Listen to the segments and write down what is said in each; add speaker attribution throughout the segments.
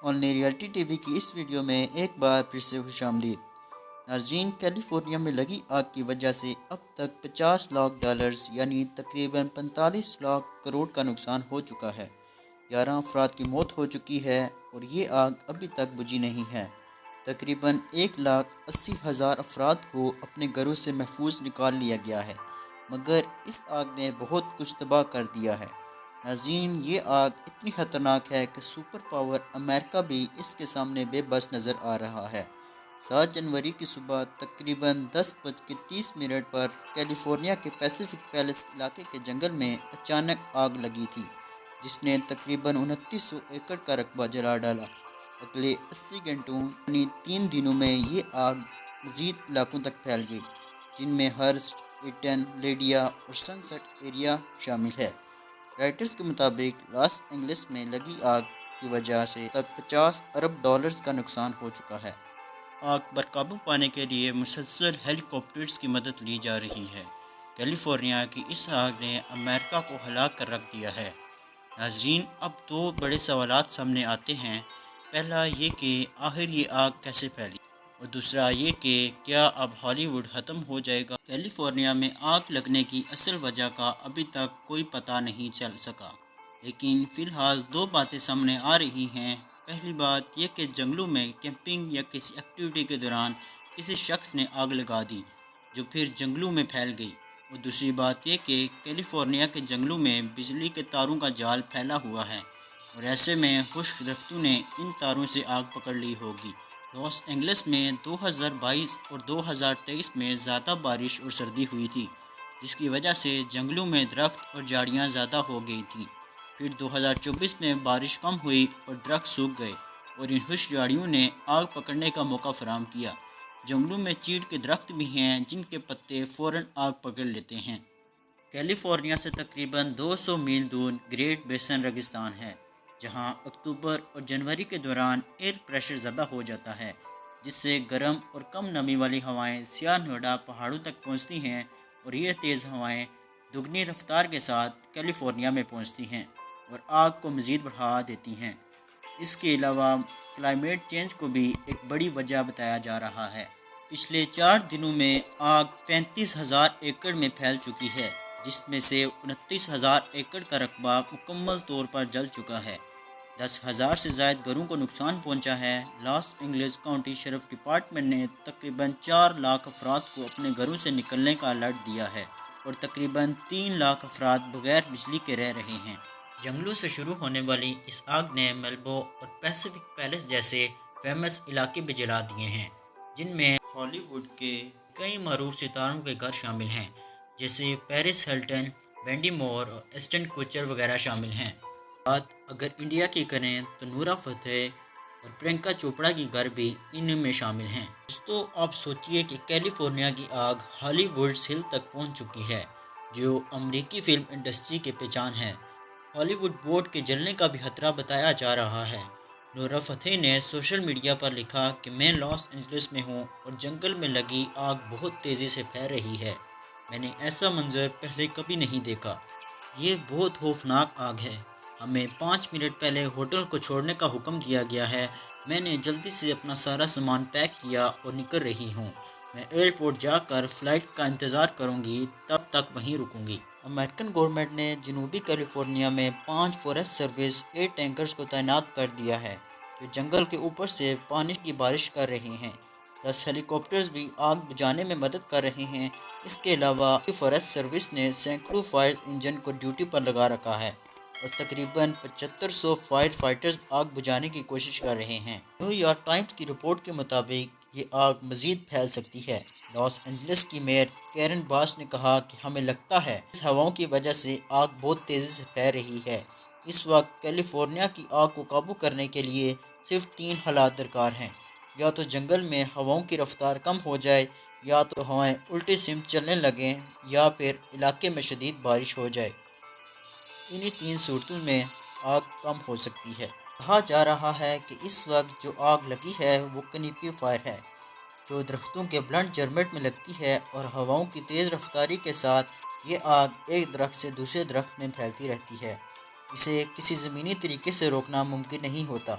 Speaker 1: Only reality T V کی اس video میں ایک بار پھر سے خوش آمدید ناظرین۔ کیلیفورنیا میں لگی آگ کی وجہ سے اب تک $50 لاکھ یعنی تقریباً 45 لاکھ کروڑ کا نقصان ہو چکا ہے۔ 11 افراد کی موت ہو چکی ہے اور یہ آگ ابھی تک بجھی نہیں ہے۔ تقریباً 1,80,000 افراد کو اپنے گھروں سے محفوظ نکال لیا گیا ہے، مگر اس آگ نے بہت کچھ تباہ کر دیا ہے۔ ناظرین، یہ آگ اتنی خطرناک ہے کہ سپر پاور امریکہ بھی اس کے سامنے بے بس نظر آ رہا ہے۔ 7 جنوری کی صبح تقریباً 10:30 پر کیلیفورنیا کے پیسیفک پیلس علاقے کے جنگل میں اچانک آگ لگی تھی، جس نے تقریباً 2900 ایکڑ کا رقبہ جلا ڈالا۔ اگلے 80 گھنٹوں یعنی 3 دنوں میں یہ آگ مزید علاقوں تک پھیل گئی، جن میں ہرسٹ، ایٹن، لیڈیا اور سن سیٹ ایریا شامل ہے۔ رائٹرز کے مطابق لاس اینجلس میں لگی آگ کی وجہ سے تک $50 ارب کا نقصان ہو چکا ہے۔ آگ پر قابو پانے کے لیے مسلسل ہیلی کاپٹرز کی مدد لی جا رہی ہے۔ کیلیفورنیا کی اس آگ نے امریکہ کو ہلا کر رکھ دیا ہے۔ ناظرین، اب 2 بڑے سوالات سامنے آتے ہیں۔ پہلا یہ کہ آخر یہ آگ کیسے پھیلی، اور دوسرا یہ کہ کیا اب ہالی ووڈ ختم ہو جائے گا۔ کیلیفورنیا میں آگ لگنے کی اصل وجہ کا ابھی تک کوئی پتہ نہیں چل سکا، لیکن فی الحال 2 باتیں سامنے آ رہی ہیں۔ پہلی بات یہ کہ جنگلوں میں کیمپنگ یا کسی ایکٹیویٹی کے دوران کسی شخص نے آگ لگا دی، جو پھر جنگلوں میں پھیل گئی، اور دوسری بات یہ کہ کیلیفورنیا کے جنگلوں میں بجلی کے تاروں کا جال پھیلا ہوا ہے، اور ایسے میں خشک درختوں نے ان تاروں سے آگ پکڑ لی ہوگی۔ لاس اینجلس میں 2022 اور 2023 میں زیادہ بارش اور سردی ہوئی تھی، جس کی وجہ سے جنگلوں میں درخت اور جھاڑیاں زیادہ ہو گئی تھیں۔ پھر 2024 میں بارش کم ہوئی اور درخت سوکھ گئے، اور ان خشک جھاڑیوں نے آگ پکڑنے کا موقع فراہم کیا۔ جنگلوں میں چیڑ کے درخت بھی ہیں جن کے پتے فوراً آگ پکڑ لیتے ہیں۔ کیلیفورنیا سے تقریباً 200 میل دور گریٹ بیسن ریگستان ہے، جہاں اکتوبر اور جنوری کے دوران ایئر پریشر زیادہ ہو جاتا ہے، جس سے گرم اور کم نمی والی ہوائیں سیاہ نوڈا پہاڑوں تک پہنچتی ہیں، اور یہ تیز ہوائیں دگنی رفتار کے ساتھ کیلیفورنیا میں پہنچتی ہیں اور آگ کو مزید بڑھا دیتی ہیں۔ اس کے علاوہ کلائمیٹ چینج کو بھی ایک بڑی وجہ بتایا جا رہا ہے۔ پچھلے 4 دنوں میں آگ 35,000 ایکڑ میں پھیل چکی ہے، جس میں سے 29,000 ایکڑ کا رقبہ مکمل طور پر جل چکا ہے۔ 10,000 سے زائد گھروں کو نقصان پہنچا ہے۔ لاس اینجلس کاؤنٹی شریف ڈپارٹمنٹ نے تقریباً 4 لاکھ افراد کو اپنے گھروں سے نکلنے کا الرٹ دیا ہے، اور تقریباً 3 لاکھ افراد بغیر بجلی کے رہ رہے ہیں۔ جنگلوں سے شروع ہونے والی اس آگ نے میلبو اور پیسیفک پیلس جیسے فیمس علاقے بھی جلا دیے ہیں، جن میں ہالی ووڈ کے کئی معروف ستاروں کے گھر شامل ہیں، جیسے پیرس ہلٹن، وینڈی مور اور ایسٹن کوچر وغیرہ شامل ہیں۔ بات اگر انڈیا کی کریں تو نورا فتح اور پرینکا چوپڑا کی گھر بھی ان میں شامل ہیں۔ دوستو، آپ سوچئے کہ کیلیفورنیا کی آگ ہالی ووڈ ہل تک پہنچ چکی ہے، جو امریکی فلم انڈسٹری کی پہچان ہے۔ ہالی ووڈ بورڈ کے جلنے کا بھی خطرہ بتایا جا رہا ہے۔ نورا فتح نے سوشل میڈیا پر لکھا کہ میں لاس اینجلس میں ہوں اور جنگل میں لگی آگ بہت تیزی سے پھیل رہی ہے۔ میں نے ایسا منظر پہلے کبھی نہیں دیکھا۔ یہ بہت خوفناک آگ ہے۔ ہمیں 5 منٹ پہلے ہوٹل کو چھوڑنے کا حکم دیا گیا ہے۔ میں نے جلدی سے اپنا سارا سامان پیک کیا اور نکل رہی ہوں۔ میں ایئرپورٹ جا کر فلائٹ کا انتظار کروں گی، تب تک وہیں رکوں گی۔ امریکن گورنمنٹ نے جنوبی کیلیفورنیا میں 5 فارسٹ سروس ایئر ٹینکرز کو تعینات کر دیا ہے، جو جنگل کے اوپر سے پانی کی بارش کر رہے ہیں۔ 10 ہیلی کاپٹرز بھی آگ بجھانے میں مدد کر رہے ہیں۔ اس کے علاوہ فارسٹ سروس نے سینکڑوں فائر انجن کو ڈیوٹی پر لگا رکھا ہے، اور تقریباً 7500 فائر فائٹرز آگ بجھانے کی کوشش کر رہے ہیں۔ نیو یارک ٹائمز کی رپورٹ کے مطابق یہ آگ مزید پھیل سکتی ہے۔ لاس اینجلس کی میئر کیرن باس نے کہا کہ ہمیں لگتا ہے اس ہواؤں کی وجہ سے آگ بہت تیزی سے پھیل رہی ہے۔ اس وقت کیلیفورنیا کی آگ کو قابو کرنے کے لیے صرف 3 حالات درکار ہیں: یا تو جنگل میں ہواؤں کی رفتار کم ہو جائے، یا تو ہوائیں الٹی سمت چلنے لگیں، یا پھر علاقے میں شدید بارش ہو جائے۔ انہی 3 صورتوں میں آگ کم ہو سکتی ہے۔ کہا جا رہا ہے کہ اس وقت جو آگ لگی ہے وہ کنیپی فائر ہے، جو درختوں کے بلنٹ جرمٹ میں لگتی ہے، اور ہواؤں کی تیز رفتاری کے ساتھ یہ آگ ایک درخت سے دوسرے درخت میں پھیلتی رہتی ہے۔ اسے کسی زمینی طریقے سے روکنا ممکن نہیں ہوتا۔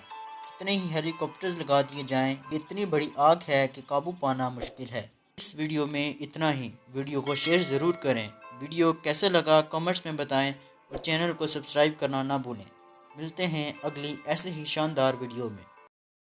Speaker 1: کتنے ہی ہیلی کاپٹرز لگا دیے جائیں، یہ اتنی بڑی آگ ہے کہ قابو پانا مشکل ہے۔ اس ویڈیو میں اتنا ہی۔ ویڈیو کو شیئر ضرور کریں، ویڈیو کیسے لگا کمنٹس میں بتائیں اور چینل کو سبسکرائب کرنا نہ بھولیں۔ ملتے ہیں اگلی ایسے ہی شاندار ویڈیو میں۔